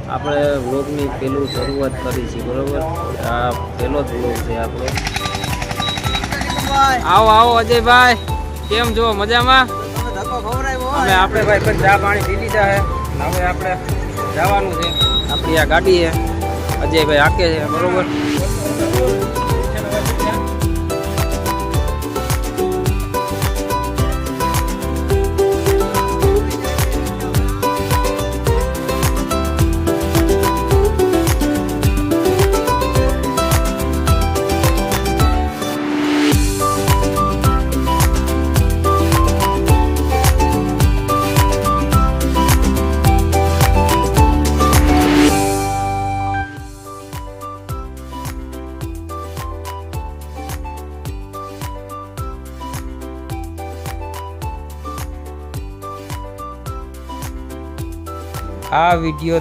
આપણે વ્લોગની પેલું શરૂઆત કરી છે બરોબર. આ પેલો જ વ્લોગ છે આપણો. આવો આવો અજયભાઈ, કેમ છો? મજામાં? અમે આપણે ભાઈ પણ ચા પાણી પી લીધા છે. હવે આપણે જવાનું છે. આપણી આ ગાડી છે, અજયભાઈ હાકે છે બરોબર. આ વિડીયો